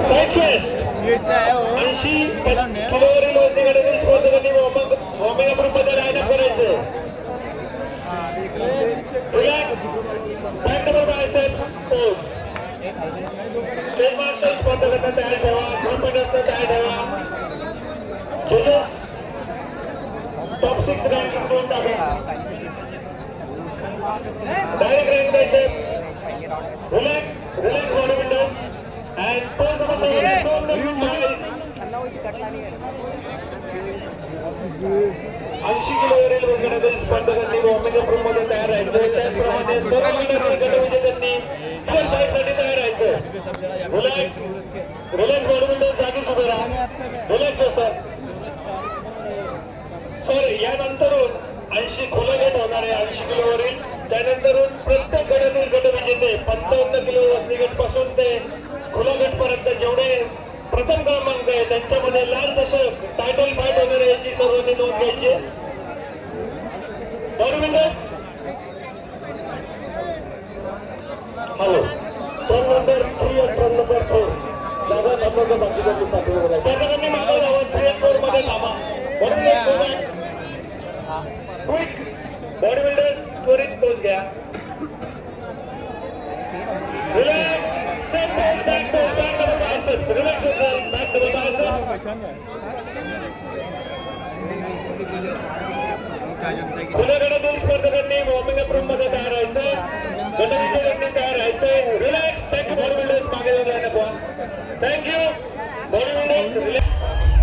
Side chest 80 किलोवरील वजनी गटातील स्पर्धकांनी वॉर्मिंग अप रूममध्ये लाईन अप करायचं. Relax. Back double biceps pose. Stage marshal स्पर्धकांना तयार ठेवा. कॉन्फिडन्सला तयार ठेवा. जजेस टॉप 6 रँकिंग देऊन टाका. डायरेक्ट रँक द्यायचे. Relax. Relax body builders. And pose number 7, don't look guys. 80 किलोवरील वजनातील स्पर्धकांनी वॉर्मिंग अप रूम मध्ये तयार राहायचं. त्याचप्रमाणे सर्व गटातील गटविजेत्यांनी डबल फाईट साठी तयार राहायचं. रिलॅक्स. रिलॅक्स बॉडी बिल्डर्स जागीच उभे राहा. रिलॅक्स हो सर. सर यानंतरून 80 खुला गट होणार आहे 80 किलोवरील. त्यानंतरून प्रत्येक गटातील गटविजेते 55 किलो वजनी गट पासून ते खुला गट पर्यंत जेवढे प्रथम क्रमांक आहे त्यांच्यामध्ये लाल चषक टायटल फाईट होणार आहे याची सर्वांनी नोंद घ्यायची. Body builders hello. Turn number 3 आणि टर्न नंबर 4 जागा थांबवतो. बाकीच्यांनी पाठवलं स्पर्धकांनी मागे जावं. 3 आणि 4 मध्ये थांबा. Body builders go back quick. Body builders त्वरित पोच घ्या. Relax. Same pose. Back pose. Back double biceps. Relax होत जाईल. Back double biceps. खुल्या गटातील स्पर्धकांनी वॉर्मिंग अप रूम मध्ये तयार राहायचं. गटविजेत्यांनी तयार राहायचंय. रिलॅक्स. Thank you body builders. मागे जायला नको. Thank you body builders. रिलॅक्स.